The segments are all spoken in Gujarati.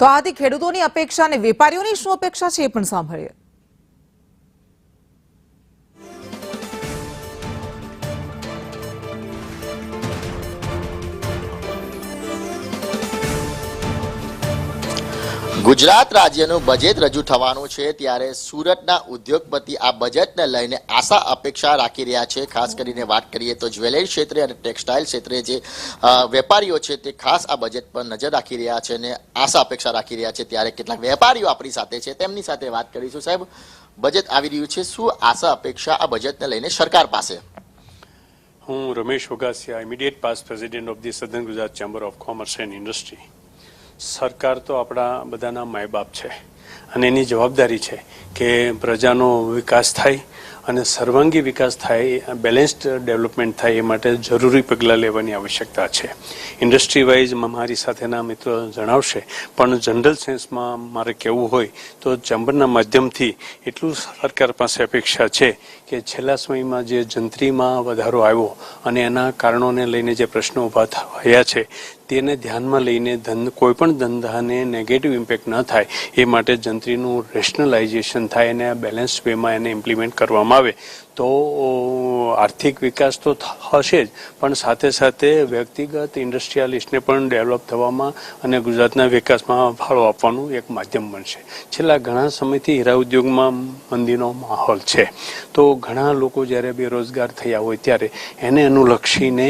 તો આથી ખેડૂતોની અપેક્ષા અને વેપારીઓની શું અપેક્ષા છે એ પણ સાંભળીએ। ગુજરાત રાજ્યનું બજેટ રજૂ થવાનું છે ત્યારે સુરતના ઉદ્યોગપતિ આ બજેટને લઈને આશા અપેક્ષા રાખી રહ્યા છે। ખાસ કરીને વાત કરીએ તો જ્વેલરી ક્ષેત્રે અને ટેક્સટાઇલ ક્ષેત્રે જે વેપારીઓ છે તે ખાસ આ બજેટ પર નજર રાખી રહ્યા છે અને આશા અપેક્ષા રાખી રહ્યા છે। ત્યારે કેટલાક વેપારીઓ આપણી સાથે છે, તેમની સાથે વાત કરીશું। સાહેબ, બજેટ આવી રહ્યું છે, શું આશા અપેક્ષા આ બજેટને લઈને સરકાર પાસે? હું Ramesh Ogasia, immediate past president of the southern Gujarat chamber of commerce and industry. સરકાર તો આપણા બધાના માય બાપ છે અને એની જવાબદારી છે કે પ્રજાનો વિકાસ થાય અને સર્વાંગી વિકાસ થાય, બેલેન્સ્ડ ડેવલપમેન્ટ થાય એ માટે જરૂરી પગલાં લેવાની આવશ્યકતા છે। ઇન્ડસ્ટ્રી વાઇઝ મારી સાથેના મિત્રો જણાવશે, પણ જનરલ સેન્સમાં મારે કહેવું હોય તો ચેમ્બરના માધ્યમથી એટલું સરકાર પાસે અપેક્ષા છે કે છેલ્લા સમયમાં જે જંત્રીમાં વધારો આવ્યો અને એના કારણોને લઈને જે પ્રશ્નો ઊભા થયા છે તેને ધ્યાનમાં લઈને કોઈ પણ ધંધાને નેગેટિવ ઇમ્પેક્ટ ન થાય એ માટે જંત્રીનું રેશનલાઇઝેશન થાય અને બેલેન્સ વેમાં એને ઇમ્પ્લિમેન્ટ કરવામાં આવે તો આર્થિક વિકાસ તો થશે જ, પણ સાથે સાથે વ્યક્તિગત ઇન્ડસ્ટ્રીયાલિસ્ટને પણ ડેવલપ થવામાં અને ગુજરાતના વિકાસમાં ફાળો આપવાનું એક માધ્યમ બનશે। છેલ્લા ઘણા સમયથી હીરા ઉદ્યોગમાં મંદીનો માહોલ છે, તો ઘણા લોકો જ્યારે બેરોજગાર થયા હોય ત્યારે એને અનુલક્ષીને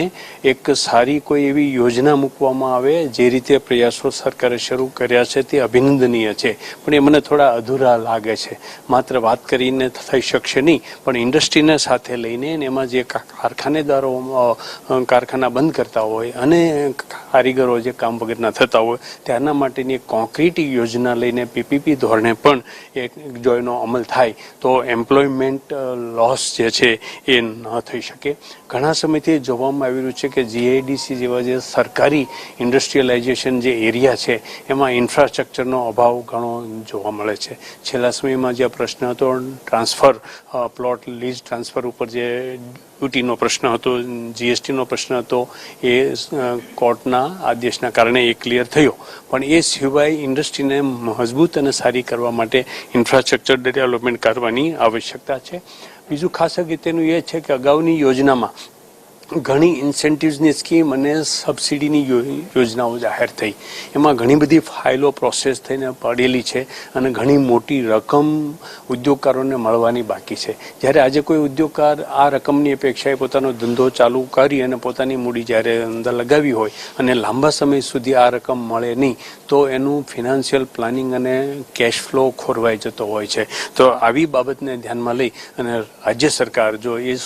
એક સારી કોઈ એવી યોજના મૂકવામાં આવે। જે રીતે પ્રયાસો સરકારે શરૂ કર્યા છે તે અભિનંદનીય છે, પણ એ મને થોડા અધૂરા લાગે છે। માત્ર વાત કરીને થઈ શકશે નહીં, પણ ઇન્ડસ્ટ્રીને સાથે લઈને એમાં જે કારખાનેદારો કારખાના બંધ કરતા હોય અને કારીગરો જે કામ વગરના થતા હોય ત્યારના માટેની એક કોન્ક્રીટ યોજના લઈને પીપીપી ધોરણે પણ એક જો એનો અમલ થાય તો એમ્પ્લોયમેન્ટ લોસ જે છે એ ન થઈ શકે। ઘણા સમયથી જોવામાં આવી રહ્યું છે કે જીઆઈડીસી જેવા જે સરકારી ઇન્ડસ્ટ્રીયલાઇઝેશન જે એરિયા છે એમાં ઇન્ફ્રાસ્ટ્રક્ચરનો અભાવ ઘણો જોવા મળે છે। છેલ્લા સમયમાં જે પ્રશ્ન હતો ટ્રાન્સફર પ્લોટ લીઝ ટ્રાન્સફર ઉપર જે ડ્યુટીનો પ્રશ્ન હતો, જીએસટીનો પ્રશ્ન હતો, એ કોર્ટના આદેશના કારણે એ ક્લિયર થયો, પણ એ સિવાય ઇન્ડસ્ટ્રીને મજબૂત અને સારી કરવા માટે ઇન્ફ્રાસ્ટ્રક્ચર ડેવલપમેન્ટ કરવાની આવશ્યકતા છે। બીજું ખાસ અગત્યનું એ છે કે અગાઉની યોજનામાં ઘણી ઇન્સેન્ટિવ્સની સ્કીમ અને સબસિડીની યોજનાઓ જાહેર થઈ, એમાં ઘણી બધી ફાઇલો પ્રોસેસ થઈને પડેલી છે અને ઘણી મોટી રકમ ઉદ્યોગકારોને મળવાની બાકી છે। જ્યારે આજે કોઈ ઉદ્યોગકાર આ રકમની અપેક્ષાએ પોતાનો ધંધો ચાલુ કરી અને પોતાની મૂડી જ્યારે અંદર લગાવી હોય અને લાંબા સમય સુધી આ રકમ મળે નહીં તો એનું ફિનાન્શિયલ પ્લાનિંગ અને કેશ ફ્લો ખોરવાઈ જતો હોય છે। તો આવી બાબતને ધ્યાનમાં લઈ અને રાજ્ય સરકાર જો એ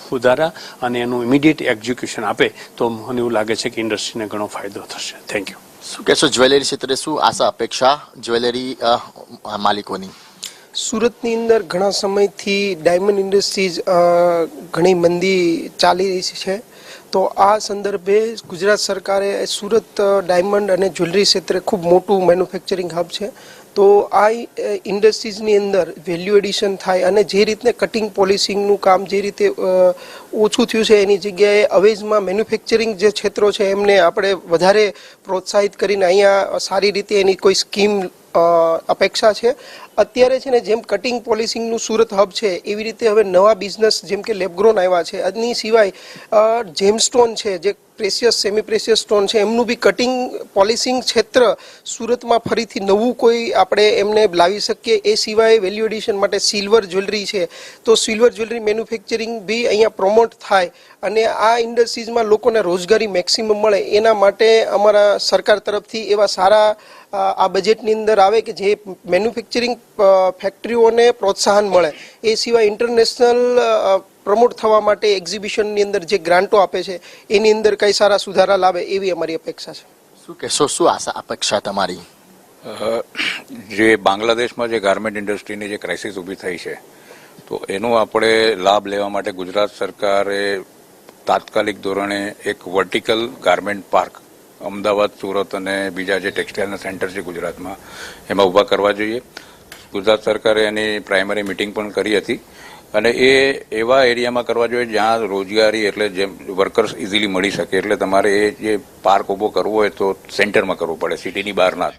સુધારા અને એનું ઇમિડિયેટ એક્ઝિક્યુશન આપે તો મને એવું લાગે છે કે ઇન્ડસ્ટ્રીને ઘણો ફાયદો થશે। Thank you. શું કહેશો, જ્વેલરી ક્ષેત્રે શું આશા અપેક્ષા જ્વેલરી માલિકોની? સુરતની અંદર ઘણા સમયથી ડાયમંડ ઇન્ડસ્ટ્રીઝ ઘણી મંદી ચાલી રહી છે, તો આ સંદર્ભે ગુજરાત સરકારે સુરત ડાયમંડ અને જ્વેલરી ક્ષેત્રે ખૂબ મોટું મેન્યુફેક્ચરિંગ હબ છે, તો આ ઇન્ડસ્ટ્રીઝની અંદર વેલ્યુ એડિશન થાય અને જે રીતે કટિંગ પોલિશિંગનું કામ જે રીતે ઓછું થયું છે એની જગ્યાએ અવેજમાં મેન્યુફેક્ચરિંગ જે ક્ષેત્રો છે એમને આપણે વધારે પ્રોત્સાહિત કરીને અહીંયા સારી રીતે એની કોઈ સ્કીમ અપેક્ષા છે। અત્યારે છે ને જેમ કટિંગ પોલિશિંગનું સુરત હબ છે એવી રીતે હવે નવા બિઝનેસ જેમ કે લેબગ્રોન આવ્યા છે, આની સિવાય જેમસ્ટોન છે જે પ્રેશિયસ સેમી પ્રેશિયસ સ્ટોન છે એમનું બી કટિંગ પોલિશિંગ ક્ષેત્ર સુરતમાં ફરીથી નવું કોઈ આપણે એમને લાવી શકીએ। એ સિવાય વેલ્યુ એડિશન માટે સિલ્વર જ્વેલરી છે, તો સિલ્વર જ્વેલરી મેન્યુફેક્ચરિંગ બી અહીંયા પ્રમોટ થાય અને આ ઇન્ડસ્ટ્રીઝમાં લોકોને રોજગારી મેક્સિમમ મળે એના માટે અમારા સરકાર તરફથી એવા સારા આ બજેટની અંદર આવે કે જે મેન્યુફેક્ચરિંગ ફેક્ટરીઓને પ્રોત્સાહન મળે। એ સિવાય ઇન્ટરનેશનલ પ્રમોટ થવા માટે એક્ઝિબિશનની અંદર જે ગ્રાન્ટો આપે છે એની અંદર કઈ સારા સુધારા લાવે એવી અમારી અપેક્ષા છે। શું કહેશો, શું આશા અપેક્ષા તમારી? જે બાંગ્લાદેશમાં જે ગાર્મેન્ટ ઇન્ડસ્ટ્રીની જે ક્રાઇસિસ ઊભી થઈ છે તો એનો આપણે લાભ લેવા માટે ગુજરાત સરકારે તાત્કાલિક ધોરણે એક vertical garment park Ahmedabad, Surat અને બીજા જે ટેક્સટાઇલના સેન્ટર છે ગુજરાતમાં એમાં ઊભા કરવા જોઈએ। ગુજરાત સરકારે એની પ્રાઇમરી મિટિંગ પણ કરી હતી અને એ એવા એરિયામાં કરવા જોઈએ જ્યાં રોજગારી એટલે જેમ વર્કર્સ ઇઝીલી મળી શકે, એટલે તમારે એ જે પાર્ક ઊભો કરવો હોય તો સેન્ટરમાં કરવો પડે, સિટીની બહાર ના।